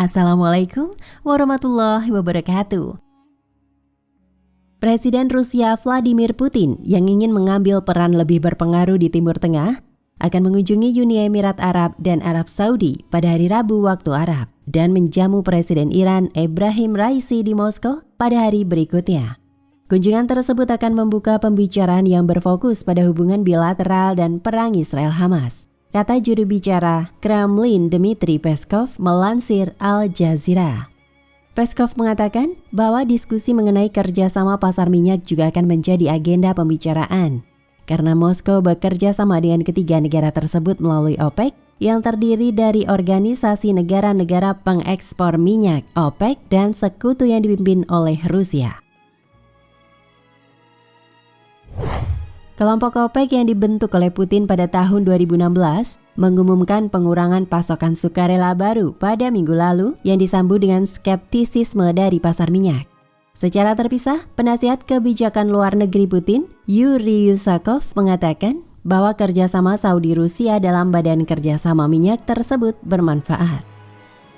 Assalamualaikum warahmatullahi wabarakatuh. Presiden Rusia Vladimir Putin yang ingin mengambil peran lebih berpengaruh di Timur Tengah akan mengunjungi Uni Emirat Arab dan Arab Saudi pada hari Rabu waktu Arab dan menjamu Presiden Iran Ebrahim Raisi di Moskow pada hari berikutnya. Kunjungan tersebut akan membuka pembicaraan yang berfokus pada hubungan bilateral dan perang Israel-Hamas, kata juru bicara Kremlin Dmitry Peskov melansir Al Jazeera. Peskov mengatakan bahwa diskusi mengenai kerjasama pasar minyak juga akan menjadi agenda pembicaraan, karena Moskow bekerja sama dengan ketiga negara tersebut melalui OPEC yang terdiri dari organisasi negara-negara pengekspor minyak OPEC dan sekutu yang dipimpin oleh Rusia. Kelompok OPEC yang dibentuk oleh Putin pada tahun 2016 mengumumkan pengurangan pasokan sukarela baru pada minggu lalu yang disambut dengan skeptisisme dari pasar minyak. Secara terpisah, penasihat kebijakan luar negeri Putin, Yuri Yusakov, mengatakan bahwa kerjasama Saudi-Rusia dalam badan kerjasama minyak tersebut bermanfaat.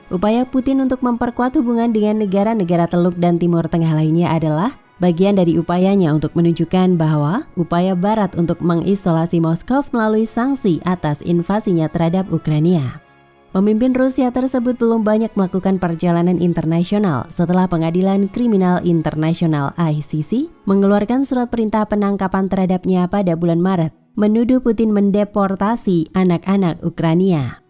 Upaya Putin untuk memperkuat hubungan dengan negara-negara Teluk dan Timur Tengah lainnya adalah bagian dari upayanya untuk menunjukkan bahwa upaya Barat untuk mengisolasi Moskow melalui sanksi atas invasinya terhadap Ukraina. Pemimpin Rusia tersebut belum banyak melakukan perjalanan internasional setelah Pengadilan Kriminal Internasional ICC mengeluarkan surat perintah penangkapan terhadapnya pada bulan Maret, menuduh Putin mendeportasi anak-anak Ukraina.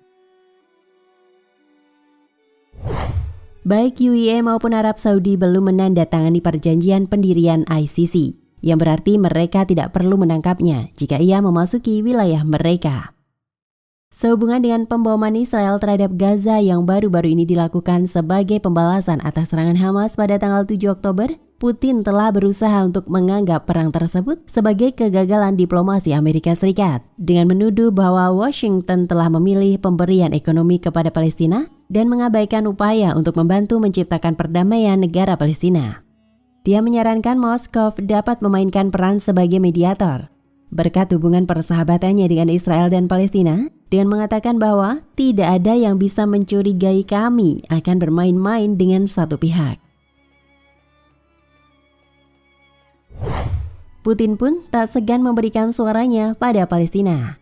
Baik UAE maupun Arab Saudi belum menandatangani perjanjian pendirian ICC, yang berarti mereka tidak perlu menangkapnya jika ia memasuki wilayah mereka. Sehubungan dengan pemboman Israel terhadap Gaza yang baru-baru ini dilakukan sebagai pembalasan atas serangan Hamas pada tanggal 7 Oktober, Putin telah berusaha untuk menganggap perang tersebut sebagai kegagalan diplomasi Amerika Serikat dengan menuduh bahwa Washington telah memilih pemberian ekonomi kepada Palestina dan mengabaikan upaya untuk membantu menciptakan perdamaian negara Palestina. Dia menyarankan Moskow dapat memainkan peran sebagai mediator berkat hubungan persahabatannya dengan Israel dan Palestina, dengan mengatakan bahwa tidak ada yang bisa mencurigai kami akan bermain-main dengan satu pihak. Putin pun tak segan memberikan suaranya pada Palestina.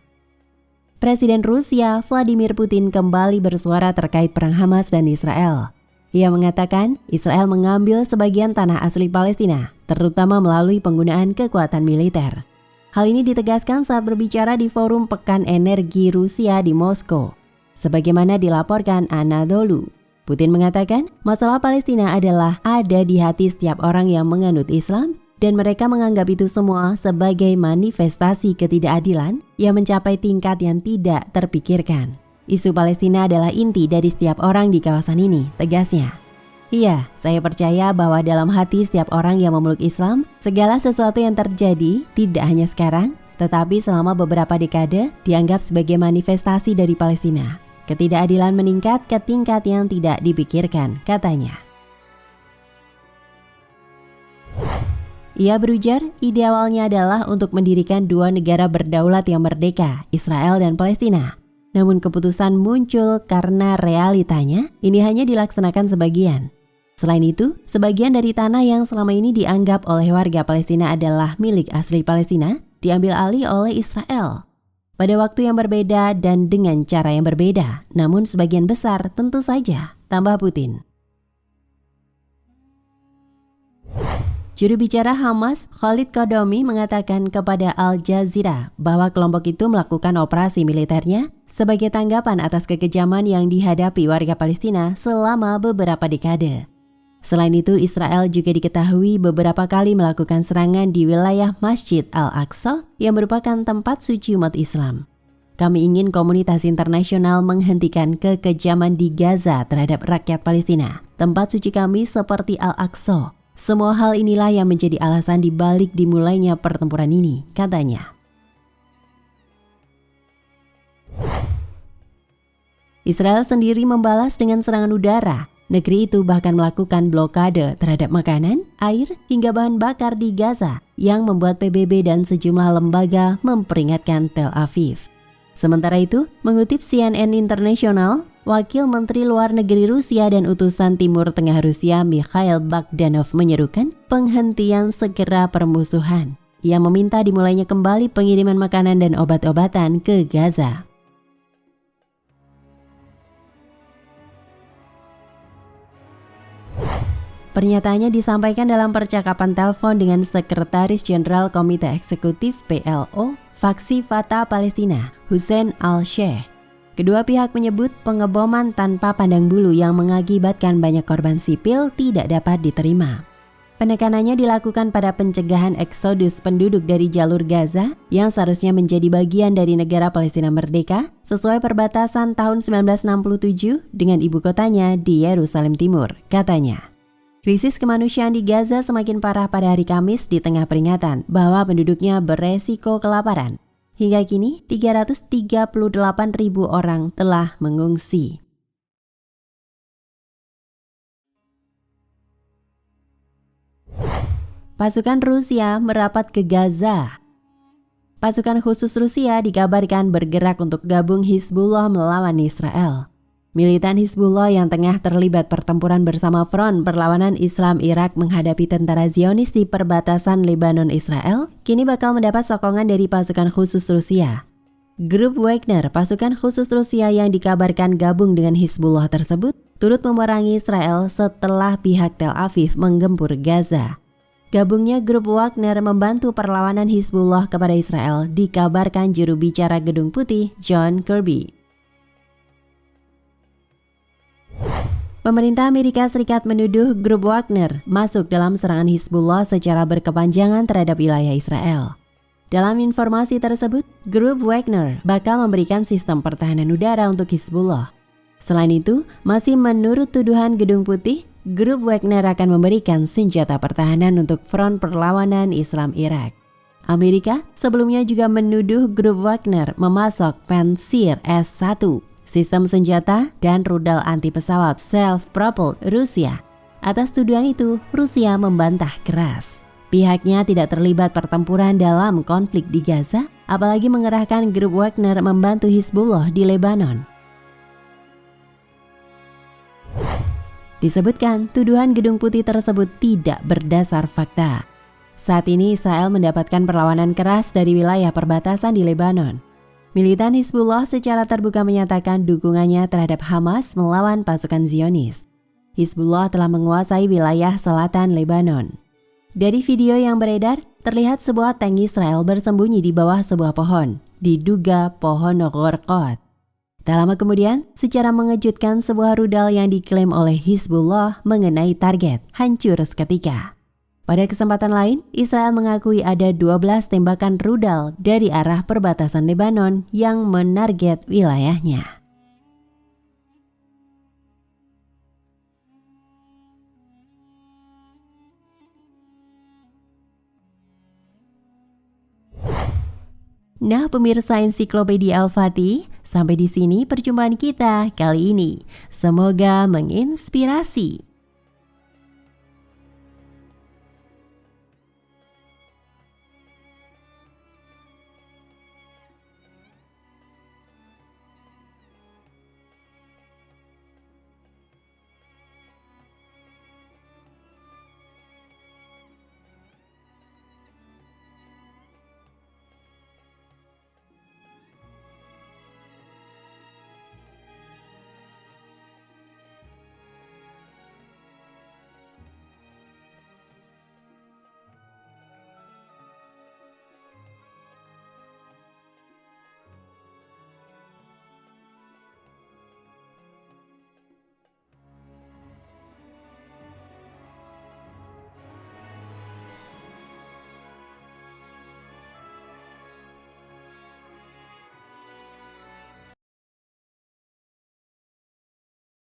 Presiden Rusia Vladimir Putin kembali bersuara terkait perang Hamas dan Israel. Ia mengatakan Israel mengambil sebagian tanah asli Palestina, terutama melalui penggunaan kekuatan militer. Hal ini ditegaskan saat berbicara di Forum Pekan Energi Rusia di Moskow. Sebagaimana dilaporkan Anadolu, Putin mengatakan masalah Palestina adalah ada di hati setiap orang yang menganut Islam, dan mereka menganggap itu semua sebagai manifestasi ketidakadilan yang mencapai tingkat yang tidak terpikirkan. Isu Palestina adalah inti dari setiap orang di kawasan ini, tegasnya. Iya, saya percaya bahwa dalam hati setiap orang yang memeluk Islam, segala sesuatu yang terjadi tidak hanya sekarang, tetapi selama beberapa dekade dianggap sebagai manifestasi dari Palestina. Ketidakadilan meningkat ke tingkat yang tidak dipikirkan, katanya. Ia berujar, ide awalnya adalah untuk mendirikan dua negara berdaulat yang merdeka, Israel dan Palestina. Namun keputusan muncul karena realitanya ini hanya dilaksanakan sebagian. Selain itu, sebagian dari tanah yang selama ini dianggap oleh warga Palestina adalah milik asli Palestina diambil alih oleh Israel. Pada waktu yang berbeda dan dengan cara yang berbeda, namun sebagian besar tentu saja, tambah Putin. Juru bicara Hamas, Khalid Qadomi, mengatakan kepada Al Jazeera bahwa kelompok itu melakukan operasi militernya sebagai tanggapan atas kekejaman yang dihadapi warga Palestina selama beberapa dekade. Selain itu, Israel juga diketahui beberapa kali melakukan serangan di wilayah Masjid Al-Aqsa yang merupakan tempat suci umat Islam. Kami ingin komunitas internasional menghentikan kekejaman di Gaza terhadap rakyat Palestina, tempat suci kami seperti Al-Aqsa. Semua hal inilah yang menjadi alasan dibalik dimulainya pertempuran ini, katanya. Israel sendiri membalas dengan serangan udara. Negeri itu bahkan melakukan blokade terhadap makanan, air, hingga bahan bakar di Gaza yang membuat PBB dan sejumlah lembaga memperingatkan Tel Aviv. Sementara itu, mengutip CNN International, Wakil Menteri Luar Negeri Rusia dan utusan Timur Tengah Rusia Mikhail Bogdanov menyerukan penghentian segera permusuhan. Ia meminta dimulainya kembali pengiriman makanan dan obat-obatan ke Gaza. Pernyataannya disampaikan dalam percakapan telepon dengan Sekretaris Jenderal Komite Eksekutif PLO, Faksi Fatah Palestina, Hussein al-Sheikh. Kedua pihak menyebut pengeboman tanpa pandang bulu yang mengakibatkan banyak korban sipil tidak dapat diterima. Penekanannya dilakukan pada pencegahan eksodus penduduk dari jalur Gaza yang seharusnya menjadi bagian dari negara Palestina merdeka sesuai perbatasan tahun 1967 dengan ibu kotanya di Yerusalem Timur, katanya. Krisis kemanusiaan di Gaza semakin parah pada hari Kamis di tengah peringatan bahwa penduduknya beresiko kelaparan. Hingga kini, 338.000 orang telah mengungsi. Pasukan Rusia merapat ke Gaza. Pasukan khusus Rusia dikabarkan bergerak untuk gabung Hizbullah melawan Israel. Militan Hizbullah yang tengah terlibat pertempuran bersama Front Perlawanan Islam Irak menghadapi tentara Zionis di perbatasan Lebanon Israel, kini bakal mendapat sokongan dari pasukan khusus Rusia. Grup Wagner, pasukan khusus Rusia yang dikabarkan gabung dengan Hizbullah tersebut, turut memerangi Israel setelah pihak Tel Aviv menggempur Gaza. Gabungnya grup Wagner membantu perlawanan Hizbullah kepada Israel, dikabarkan juru bicara Gedung Putih John Kirby. Pemerintah Amerika Serikat menuduh grup Wagner masuk dalam serangan Hizbullah secara berkepanjangan terhadap wilayah Israel. Dalam informasi tersebut, grup Wagner bakal memberikan sistem pertahanan udara untuk Hizbullah. Selain itu, masih menurut tuduhan Gedung Putih, grup Wagner akan memberikan senjata pertahanan untuk Front Perlawanan Islam Irak. Amerika sebelumnya juga menuduh grup Wagner memasok Pantsir S-1, sistem senjata dan rudal anti pesawat self-propelled Rusia. Atas tuduhan itu, Rusia membantah keras. Pihaknya tidak terlibat pertempuran dalam konflik di Gaza, apalagi mengerahkan grup Wagner membantu Hizbullah di Lebanon. Disebutkan, tuduhan Gedung Putih tersebut tidak berdasar fakta. Saat ini Israel mendapatkan perlawanan keras dari wilayah perbatasan di Lebanon. Militan Hizbullah secara terbuka menyatakan dukungannya terhadap Hamas melawan pasukan Zionis. Hizbullah telah menguasai wilayah selatan Lebanon. Dari video yang beredar, terlihat sebuah tank Israel bersembunyi di bawah sebuah pohon, diduga pohon Gorkot. Tak lama kemudian, secara mengejutkan sebuah rudal yang diklaim oleh Hizbullah mengenai target, hancur seketika. Pada kesempatan lain, Israel mengakui ada 12 tembakan rudal dari arah perbatasan Lebanon yang menarget wilayahnya. Nah, pemirsa Ensiklopedia Al-Fatih, sampai di sini perjumpaan kita kali ini. Semoga menginspirasi.